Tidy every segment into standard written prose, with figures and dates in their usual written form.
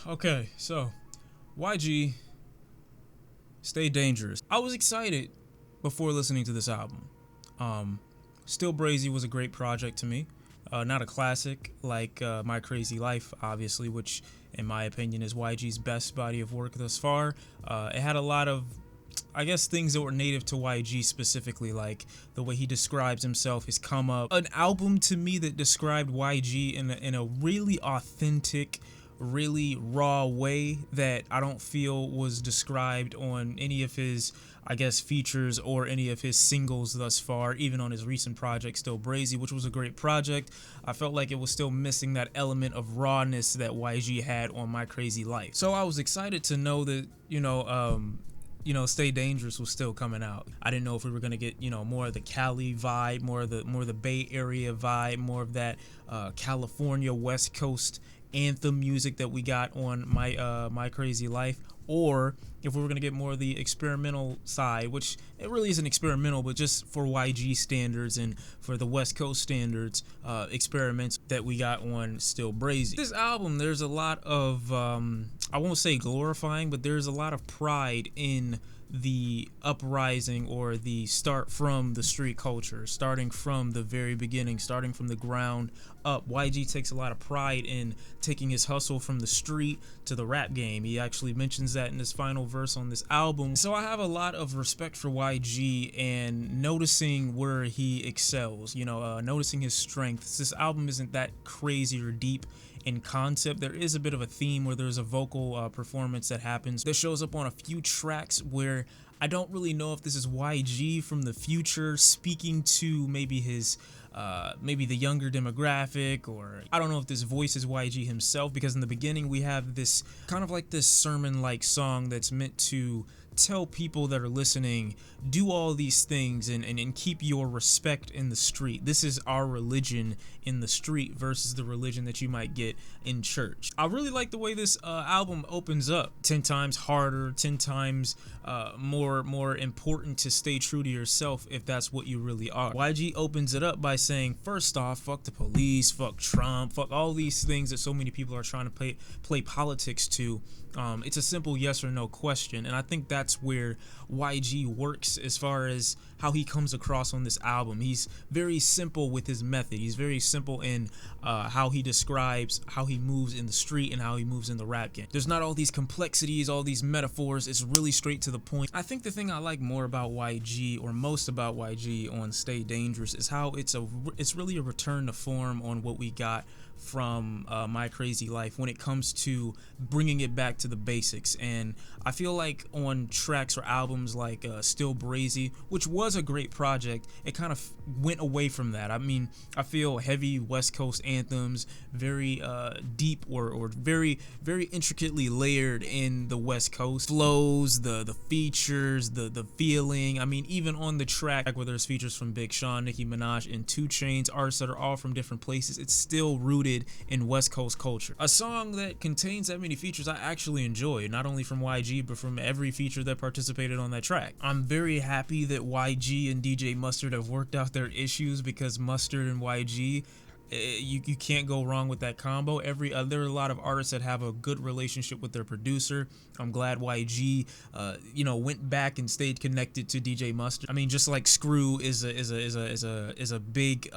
Okay, so YG, Stay Dangerous. I was excited before listening to this album. Um, Still Brazy was a great project to me. Not a classic like My Crazy Life, obviously, which in my opinion is YG's best body of work thus far. It had a lot of, I guess, things that were native to YG specifically, like the way he describes himself, his come up. An album to me that described YG in a really authentic, really raw way that I don't feel was described on any of his, I guess, features or any of his singles thus far, even on his recent project, Still Brazy, which was a great project. I felt like it was still missing that element of rawness that YG had on My Crazy Life. So I was excited to know that, Stay Dangerous was still coming out. I didn't know if we were gonna get, more of the Cali vibe, more of the Bay Area vibe, more of that California West Coast anthem music that we got on My Crazy Life, or if we were gonna get more of the experimental side, which it really isn't experimental, but just for YG standards and for the West Coast standards, experiments that we got on Still Brazy. This album, there's a lot of I won't say glorifying, but there's a lot of pride in the uprising or the start from the street culture, starting from the very beginning, starting from the ground up. YG takes a lot of pride in taking his hustle from the street to the rap game. He actually mentions that in his final verse on this album. So I have a lot of respect for YG and noticing where he excels, noticing his strengths. This album isn't that crazy or deep in concept. There is a bit of a theme where there's a vocal performance that happens that shows up on a few tracks where I don't really know if this is YG from the future speaking to maybe his maybe the younger demographic, or I don't know if this voice is YG himself, because in the beginning we have this kind of like this sermon like song that's meant to tell people that are listening, do all these things and keep your respect in the street. This is our religion in the street versus the religion that you might get in church. I really like the way this album opens up. 10 times harder, 10 times more important to stay true to yourself if that's what you really are. YG opens it up by saying, first off, fuck the police, fuck Trump, fuck all these things that so many people are trying to play politics to. It's a simple yes or no question, and I think that's where YG works as far as how he comes across on this album. He's very simple with his method. He's very simple in how he describes how he moves in the street and how he moves in the rap game. There's not all these complexities, all these metaphors. It's really straight to the point. I think the thing I like more about YG, or most about YG on Stay Dangerous, is how it's really a return to form on what we got from My Crazy Life when it comes to bringing it back to the basics. And I feel like on tracks or albums like Still Brazy, which was a great project, it kind of went away from that. I mean, I feel heavy West Coast anthems, very deep or very intricately layered in the West Coast flows, the features, the feeling. I mean, even on the track where there's features from Big Shawn, Nicki Minaj, and 2 Chainz, artists that are all from different places, it's still rooted in West Coast culture. A song that contains that many features I actually enjoy, not only from YG but from every feature that participated on that track. I'm very happy that YG and DJ Mustard have worked out their issues, because Mustard and YG, you can't go wrong with that combo. There are a lot of artists that have a good relationship with their producer. I'm glad YG went back and stayed connected to DJ Mustard. I mean, just like Screw is a big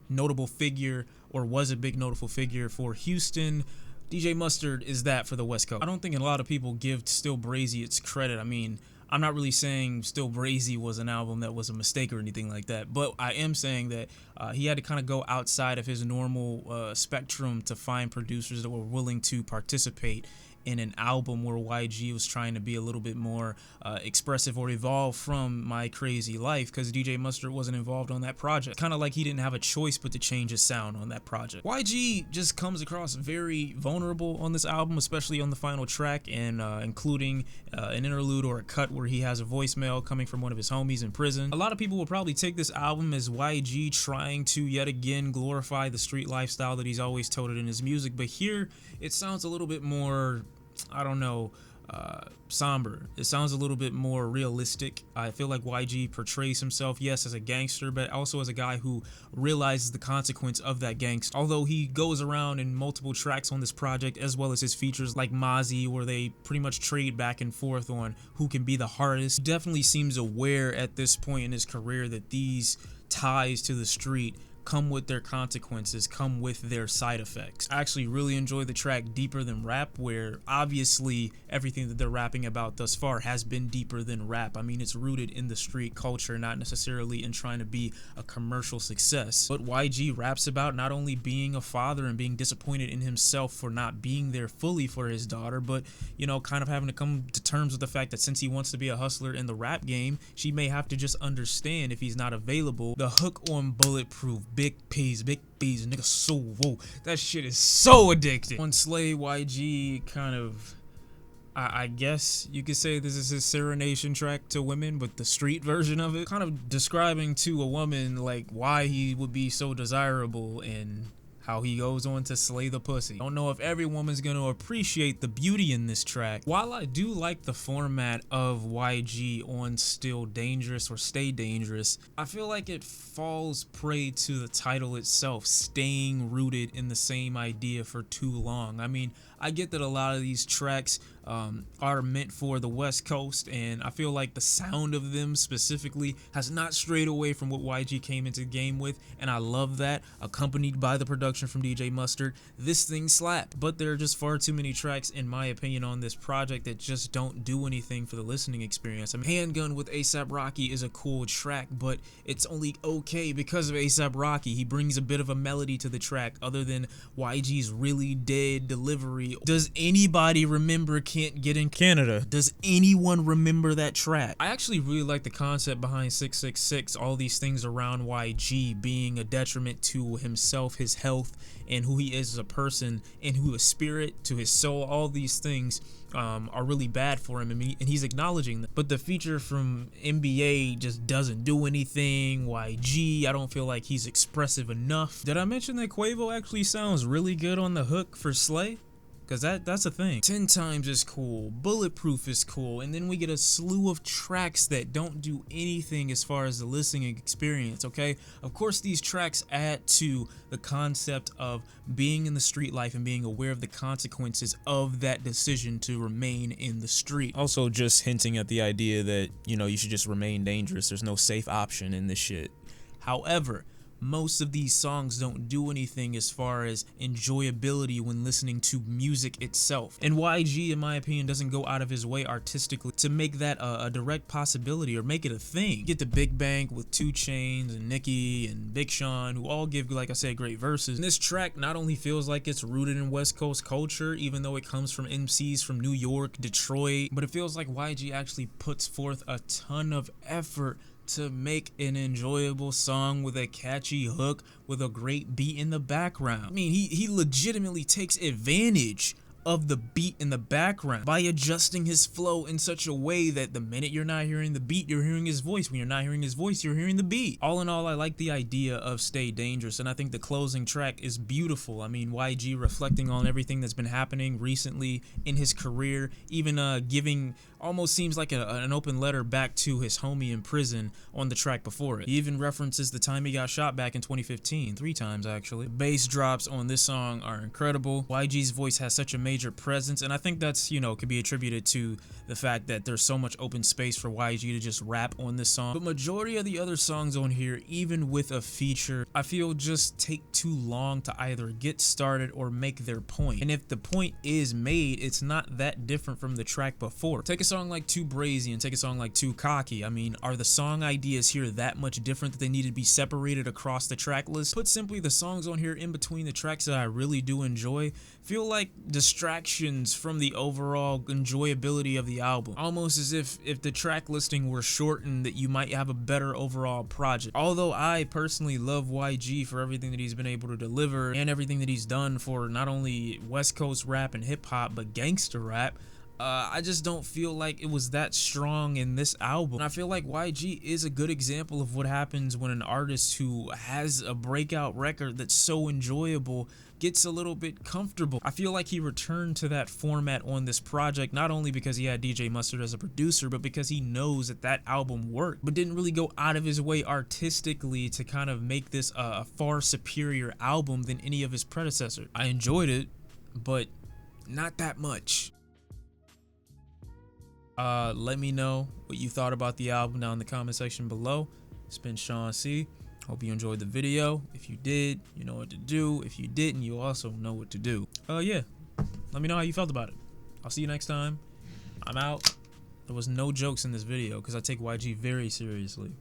notable figure, or was a big notable figure for Houston, DJ Mustard is that for the West Coast. I don't think a lot of people give Still Brazy its credit. I mean, I'm not really saying Still Brazy was an album that was a mistake or anything like that, but I am saying that he had to kind of go outside of his normal spectrum to find producers that were willing to participate in an album where YG was trying to be a little bit more expressive or evolve from My Crazy Life, because DJ Mustard wasn't involved on that project. Kind of like he didn't have a choice but to change his sound on that project. YG just comes across very vulnerable on this album, especially on the final track, and including an interlude or a cut where he has a voicemail coming from one of his homies in prison. A lot of people will probably take this album as YG trying to yet again glorify the street lifestyle that he's always toted in his music, but here it sounds a little bit more, I don't know, somber. It sounds a little bit more realistic. I feel like YG portrays himself, yes, as a gangster, but also as a guy who realizes the consequence of that gangster. Although he goes around in multiple tracks on this project, as well as his features like Mozzy, where they pretty much trade back and forth on who can be the hardest. He definitely seems aware at this point in his career that these ties to the street come with their consequences, come with their side effects. I actually really enjoy the track Deeper Than Rap, where obviously everything that they're rapping about thus far has been deeper than rap. I mean, it's rooted in the street culture, not necessarily in trying to be a commercial success. But YG raps about not only being a father and being disappointed in himself for not being there fully for his daughter, but, you know, kind of having to come to terms with the fact that since he wants to be a hustler in the rap game, she may have to just understand if he's not available. The hook on BuIIetproof, big peas, nigga, Suu Whoop. That shit is so addicting. On Slay, YG kind of, I guess you could say this is his serenation track to women, but the street version of it, kind of describing to a woman like why he would be so desirable and how he goes on to slay the pussy. I don't know if every woman's gonna appreciate the beauty in this track. While I do like the format of YG on Still Dangerous or Stay Dangerous, I feel like it falls prey to the title itself, staying rooted in the same idea for too long. I mean, I get that a lot of these tracks are meant for the West Coast, and I feel like the sound of them specifically has not strayed away from what YG came into the game with, and I love that, accompanied by the production from DJ Mustard. This thing slapped, but there are just far too many tracks, in my opinion, on this project that just don't do anything for the listening experience. I mean, Handgun with A$AP Rocky is a cool track, but it's only okay because of A$AP Rocky. He brings a bit of a melody to the track other than YG's really dead delivery. Does anybody remember Can't Get in Canada? Does anyone remember that track? I actually really like the concept behind 666, all these things around YG being a detriment to himself, his health, and who he is as a person, and who his spirit, to his soul, all these things are really bad for him, and he's acknowledging that. But the feature from NBA just doesn't do anything. YG, I don't feel like he's expressive enough. Did I mention that Quavo actually sounds really good on the hook for Slay? Because that's a thing. 10 Times is cool, BuIIetproof is cool, and then we get a slew of tracks that don't do anything as far as the listening experience, okay? Of course, these tracks add to the concept of being in the street life and being aware of the consequences of that decision to remain in the street. Also, just hinting at the idea that, you know, you should just remain dangerous. There's no safe option in this shit. However, most of these songs don't do anything as far as enjoyability when listening to music itself. And YG, in my opinion, doesn't go out of his way artistically to make that a direct possibility or make it a thing. You get the Big Bang with 2 Chainz and Nicki and Big Shawn, who all give, like I said, great verses. And this track not only feels like it's rooted in West Coast culture, even though it comes from MCs from New York, Detroit, but it feels like YG actually puts forth a ton of effort to make an enjoyable song with a catchy hook with a great beat in the background. I mean, he legitimately takes advantage of the beat in the background by adjusting his flow in such a way that the minute you're not hearing the beat, you're hearing his voice. When you're not hearing his voice, you're hearing the beat. All in all, I like the idea of Stay Dangerous, and I think the closing track is beautiful. I mean, YG reflecting on everything that's been happening recently in his career, even giving almost seems like an open letter back to his homie in prison on the track before it. He even references the time he got shot back in 2015, 3 times actually. The bass drops on this song are incredible. YG's voice has such a major presence, and I think that's, you know, could be attributed to the fact that there's so much open space for YG to just rap on this song. But majority of the other songs on here, even with a feature, I feel just take too long to either get started or make their point. And if the point is made, it's not that different from the track before. Take a song like Too Brazy and take a song like Too Cocky. I mean, are the song ideas here that much different that they need to be separated across the track list? Put simply, the songs on here in between the tracks that I really do enjoy feel like distractions from the overall enjoyability of the album. Almost as if the track listing were shortened, that you might have a better overall project. Although I personally love YG for everything that he's been able to deliver and everything that he's done for not only West Coast rap and hip hop, but gangster rap, I just don't feel like it was that strong in this album. And I feel like YG is a good example of what happens when an artist who has a breakout record that's so enjoyable gets a little bit comfortable. I feel like he returned to that format on this project, not only because he had DJ Mustard as a producer, but because he knows that that album worked, but didn't really go out of his way artistically to kind of make this a far superior album than any of his predecessors. I enjoyed it, but not that much. Let me know what you thought about the album down in the comment section below. It's been Shawn C. Hope you enjoyed the video. If you did, you know what to do. If you didn't, you also know what to do. Yeah, let me know how you felt about it. I'll see you next time. I'm out. There was no jokes in this video because I take YG very seriously.